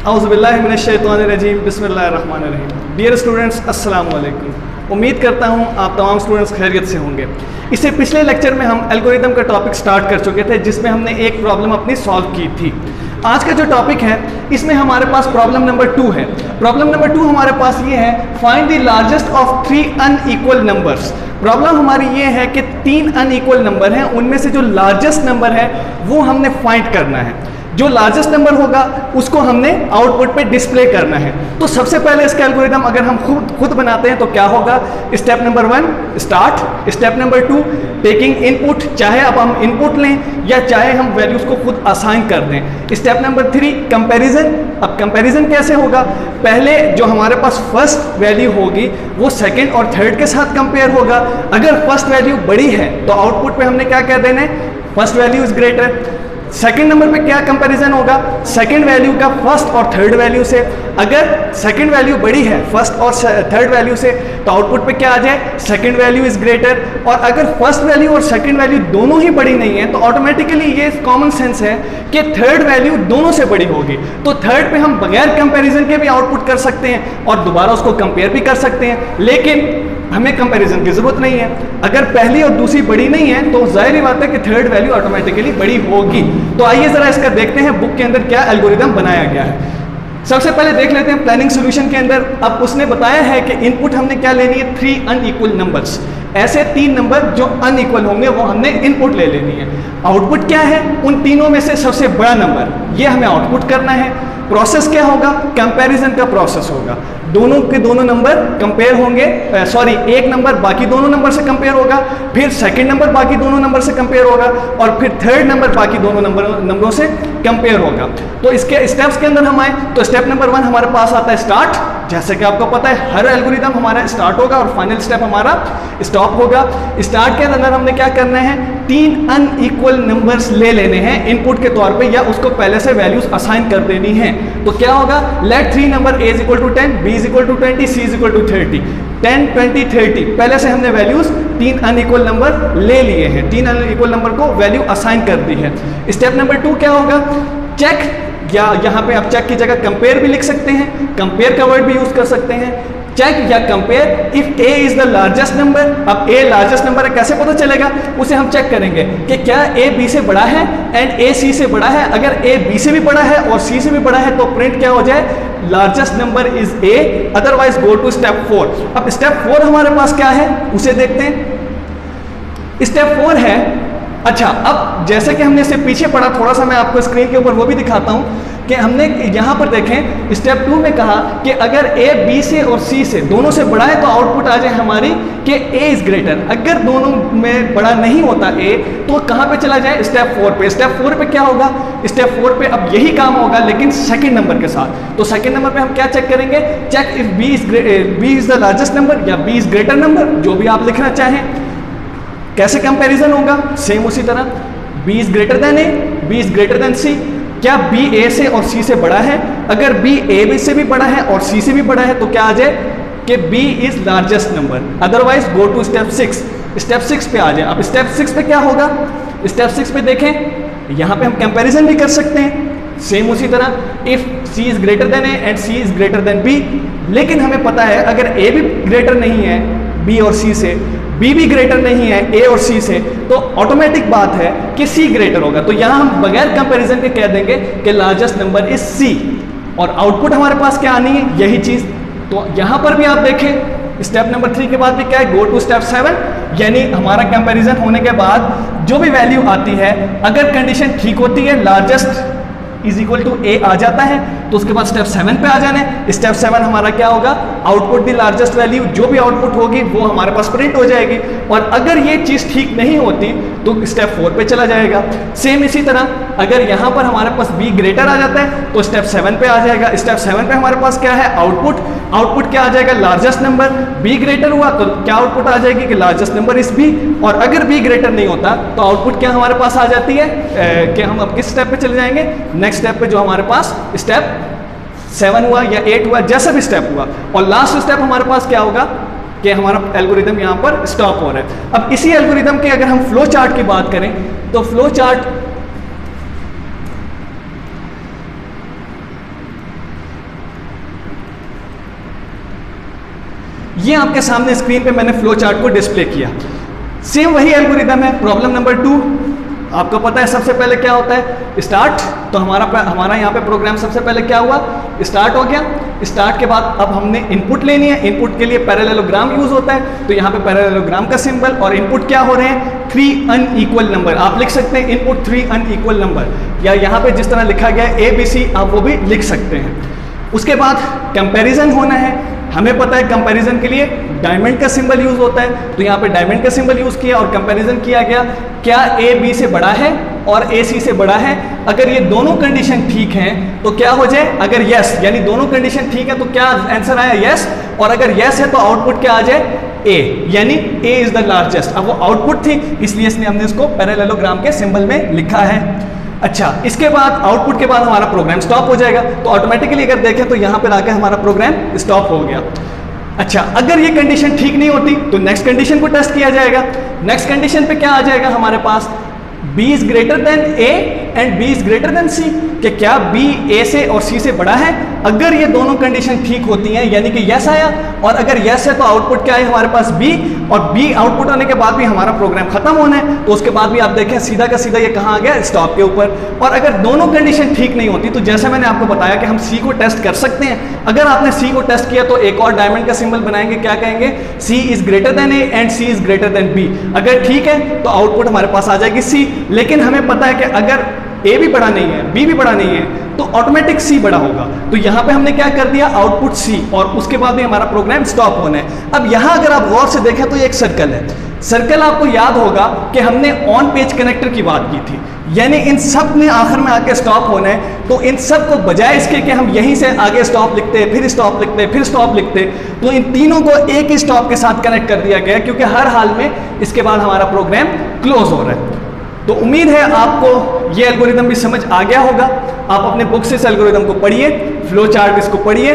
औज़ुबिल्लाहिमिनश्शैतानिर्रजीम बिस्मिल्लाहिर्रहमानिर्रहीम। Dear students, अस्सलाम वालेकुम। उम्मीद करता हूँ आप तमाम स्टूडेंट्स खैरियत से होंगे। इससे पिछले लेक्चर में हम एल्गोरिदम का टॉपिक स्टार्ट कर चुके थे, जिसमें हमने एक प्रॉब्लम अपनी सॉल्व की थी। आज का जो टॉपिक है इसमें हमारे पास प्रॉब्लम नंबर 2 है। प्रॉब्लम नंबर 2 हमारे पास ये है, find the largest of 3 unequal numbers. Problem हमारी ये है कि 3 अनइक्वल नंबर हैं, उनमें से जो लार्जेस्ट नंबर है वो हमने फाइंड करना है। जो लार्जेस्ट नंबर होगा उसको हमने आउटपुट पे डिस्प्ले करना है। तो सबसे पहले इसका एल्गोरिदम अगर हम खुद बनाते हैं तो क्या होगा। Step number 1 start, step number 2 taking input, चाहे अब हम इनपुट लें या चाहे हम वैल्यूज को खुद असाइन कर दें। Step number 3 comparison. अब कंपैरिजन कैसे होगा, पहले जो हमारे पास फर्स्ट वैल्यू होगी वो सेकंड और थर्ड के साथ कंपेयर होगा। अगर फर्स्ट वैल्यू बड़ी है तो आउटपुट पे हमने क्या कह देना है, first value is greater. Second number पे क्या कंपैरिजन होगा, सेकंड वैल्यू का फर्स्ट और थर्ड वैल्यू से। अगर सेकंड वैल्यू बड़ी है फर्स्ट और थर्ड वैल्यू से तो आउटपुट पे क्या आ जाए, सेकंड वैल्यू इज ग्रेटर। और अगर फर्स्ट वैल्यू और सेकंड वैल्यू दोनों ही बड़ी नहीं है तो ऑटोमेटिकली ये कॉमन सेंस है कि थर्ड वैल्यू दोनों से बड़ी होगी। तो थर्ड पे हम बगैर कंपैरिजन के भी आउटपुट कर सकते हैं और दोबारा उसको कंपेयर भी कर सकते हैं, लेकिन हमें कंपैरिजन की जरूरत नहीं है। अगर पहली और दूसरी बड़ी नहीं है तो जाहिर ही बात है कि थर्ड वैल्यू ऑटोमेटिकली बड़ी होगी। तो आइए जरा इसका देखते हैं बुक के अंदर क्या एल्गोरिदम बनाया गया है। सबसे पहले देख लेते हैं प्लानिंग सॉल्यूशन के अंदर। अब उसने बताया है कि इनपुट हमने क्या लेनी है, 3 अनइक्वल नंबर्स। ऐसे 3 नंबर जो अनइक्वल होंगे वो हमने इनपुट ले लेनी है। आउटपुट क्या है, उन तीनों में से सबसे बड़ा नंबर, ये हमें आउटपुट करना है। प्रोसेस क्या होगा, कंपैरिजन का प्रोसेस होगा। दोनों के दोनों नंबर कंपेयर होंगे, एक नंबर बाकी दोनों नंबर से कंपेयर होगा, फिर सेकंड नंबर बाकी दोनों नंबर से कंपेयर होगा और फिर थर्ड नंबर बाकी दोनों नंबरों से कंपेयर होगा। तो इसके स्टेप्स के अंदर हम आए तो स्टेप नंबर 1 हमारे पास आता है स्टार्ट। जैसे कि आपको पता है हर एल्गोरिदम हमारा स्टार्ट होगा और फाइनल स्टेप हमारा स्टॉप होगा। स्टार्ट के अंदर हमने क्या करना है, 3 अनइक्वल नंबर्स ले लेने हैं इनपुट के तौर पे या उसको पहले से वैल्यूज असाइन कर देनी है। तो क्या होगा, let 3 number a is equal to 10, b is equal to 20, c is equal to 30। 10, 20, 30 पहले से हमने वैल्यूज 3 अनइक्वल नंबर ले लिए हैं, 3 अनइक्वल नंबर को वैल्यू असाइन कर दी है। स्टेप नंबर 2 क्या होगा, चेक, या यहाँ पे आप चेक की जगह कंपेयर भी लिख सकते हैं, कंपेयर का वर्ड भी यूज कर सकते हैं। चेक या compare if a is the largest number. अब a लार्जेस्ट नंबर है, कैसे पता चलेगा, उसे हम चेक करेंगे कि क्या a b से बड़ा है एंड a c से बड़ा है। अगर a b से भी बड़ा है और c से भी बड़ा है तो प्रिंट क्या हो जाए, largest number is a, otherwise go to step 4। अब स्टेप 4 हमारे पास क्या है उसे देखते हैं। स्टेप 4 है, अच्छा अब जैसे कि हमने इससे पीछे पढ़ा, थोड़ा सा मैं आपको स्क्रीन के ऊपर वो भी दिखाता हूं कि हमने यहाँ पर देखें स्टेप 2 में कहा कि अगर a b से और c से दोनों से बड़ा है तो आउटपुट आ जाए हमारी कि a इज ग्रेटर। अगर दोनों में बड़ा नहीं होता a तो कहाँ पे चला जाए, स्टेप 4 पे। स्टेप 4 पे क्या होगा, स्टेप 4 पे अब यही काम होगा लेकिन सेकंड नंबर के साथ। तो सेकंड नंबर पे हम क्या चेक करेंगे, check if b is the largest number या b इज ग्रेटर नंबर, जो भी आप लिखना चाहें। कैसे कंपैरिजन होगा, सेम उसी तरह, b is greater than a, b is greater than c। क्या b a से और c से बड़ा है, अगर b a से भी बड़ा है और c से भी बड़ा है तो क्या आ जाए कि b is largest number, otherwise go to step 6। Step 6 पे आ जाए। अब स्टेप 6 पे क्या होगा, स्टेप 6 पे देखें यहाँ पे हम कंपैरिजन भी कर सकते हैं, सेम उसी तरह if c is greater than a and c is greater than b। लेकिन हमें पता है अगर a भी ग्रेटर नहीं है b और c से, b भी ग्रेटर नहीं है a और c से, तो ऑटोमेटिक बात है कि c ग्रेटर होगा। तो यहाँ हम बगैर कंपैरिजन के कह देंगे कि लार्जेस्ट नंबर इज c और आउटपुट हमारे पास क्या आनी है, यही चीज। तो यहाँ पर भी आप देखें स्टेप नंबर 3 के बाद भी क्या है, गो टू स्टेप 7, यानी हमारा कंपैरिजन होने के बाद जो भी वैल्यू आती है अगर कंडीशन ठीक होती है, largest is equal to a आ जाता है, तो उसके बाद स्टेप 7 पे आ जाना है। स्टेप 7 हमारा क्या होगा, आउटपुट दी लार्जेस्ट वैल्यू, जो भी आउटपुट होगी वो हमारे पास प्रिंट हो जाएगी। और अगर ये चीज़ ठीक नहीं होती तो स्टेप 4 पे चला जाएगा। सेम इसी तरह अगर यहाँ पर हमारे पास b ग्रेटर आ जाता है तो स्टेप 7 पे आ जाएगा। स्टेप 7 पे हमारे पास क्या है, आउटपुट क्या आ जाएगा, लार्जेस्ट नंबर। b ग्रेटर हुआ तो क्या आउटपुट आ जाएगी कि लार्जेस्ट नंबर इज b। और अगर b ग्रेटर नहीं होता तो आउटपुट क्या हमारे पास आ जाती है कि हम अब किस स्टेप पे चले जाएंगे, नेक्स्ट स्टेप पे जो हमारे पास स्टेप 7 हुआ या 8 हुआ, जैसा भी स्टेप हुआ। और लास्ट स्टेप हमारे पास क्या होगा कि हमारा एल्गोरिदम यहाँ पर स्टॉप हो रहा है। अब इसी एल्गोरिदम के अगर हम फ्लो चार्ट की बात करें तो फ्लो चार्ट ये आपके सामने स्क्रीन पे मैंने फ्लो चार्ट को डिस्प्ले किया। सेम वही एल्गोरिदम है। प्रॉब्लम नंबर 2, आपको पता है सबसे पहले क्या होता है, स्टार्ट। तो हमारा यहाँ पे प्रोग्राम सबसे पहले क्या हुआ, स्टार्ट हो गया। स्टार्ट के बाद अब हमने इनपुट लेनी है। इनपुट के लिए पैरेललोग्राम यूज होता है, तो यहाँ पे पैरेललोग्राम का सिंबल, और इनपुट क्या हो रहे हैं, 3 अनइक्वल नंबर। आप लिख सकते हैं इनपुट 3 अनइक्वल नंबर, या यहाँ पे जिस तरह लिखा गया है ABC, आप वो भी लिख सकते हैं। उसके बाद कंपैरिजन होना है। हमें पता है कंपैरिजन के लिए डायमंड का सिंबल यूज होता है, तो यहाँ पे डायमंड का सिंबल यूज किया और कंपैरिजन किया गया, क्या A B से बड़ा है और A C से बड़ा है। अगर ये दोनों कंडीशन ठीक हैं तो क्या हो जाए, अगर यस यानी दोनों कंडीशन ठीक है तो क्या आंसर आया, यस। और अगर यस है तो आउटपुट क्या आ जाए, A, यानी A इज द लार्जेस्ट। अब वो आउटपुट थी, इसलिए इसने हमने इसको पैरेललोग्राम के सिंबल में लिखा है। अच्छा, इसके बाद आउटपुट के बाद हमारा प्रोग्राम स्टॉप हो जाएगा। तो ऑटोमेटिकली अगर देखें तो यहाँ पर आकर हमारा प्रोग्राम स्टॉप हो गया। अच्छा, अगर ये कंडीशन ठीक नहीं होती तो नेक्स्ट कंडीशन को टेस्ट किया जाएगा। नेक्स्ट कंडीशन पे क्या आ जाएगा हमारे पास, B is greater than A and B is greater than C, कि क्या B A से और C से बड़ा है। अगर ये दोनों कंडीशन ठीक होती हैं यानी कि यस आया, और अगर यस है तो आउटपुट क्या है हमारे पास B, और B आउटपुट आने के बाद भी हमारा प्रोग्राम खत्म होना है, तो उसके बाद भी आप देखें सीधा का सीधा ये कहाँ आ गया, स्टॉप के ऊपर। और अगर दोनों कंडीशन ठीक नहीं होती तो जैसे मैंने आपको बताया कि हम C को टेस्ट कर सकते हैं। अगर आपने C को टेस्ट किया तो एक और डायमंड का सिंबल बनाएंगे, क्या कहेंगे, C is greater than A and C is greater than B। अगर ठीक है तो आउटपुट हमारे पास आ जाएगी C। लेकिन हमें पता है कि अगर A भी बड़ा नहीं है, B भी बड़ा नहीं है, तो ऑटोमेटिक C बड़ा होगा। तो यहाँ पे हमने क्या कर दिया, आउटपुट C, और उसके बाद भी हमारा प्रोग्राम स्टॉप होना है। अब यहाँ अगर आप गौर से देखें तो ये एक सर्कल है। सर्कल आपको याद होगा कि हमने ऑन पेज कनेक्टर की बात की थी, यानी इन सब ने आखिर में आके स्टॉप होना है। तो इन सब को बजाय इसके कि हम यहीं से आगे स्टॉप लिखते, फिर स्टॉप लिखते, फिर स्टॉप लिखते, तो इन तीनों को एक ही स्टॉप के साथ कनेक्ट कर दिया गया, क्योंकि हर हाल में इसके बाद हमारा प्रोग्राम क्लोज हो रहा है। तो उम्मीद है आपको ये एल्गोरिदम भी समझ आ गया होगा। आप अपने बुक से इस एल्गोरिदम को पढ़िए, फ्लो चार्ट इसको पढ़िए।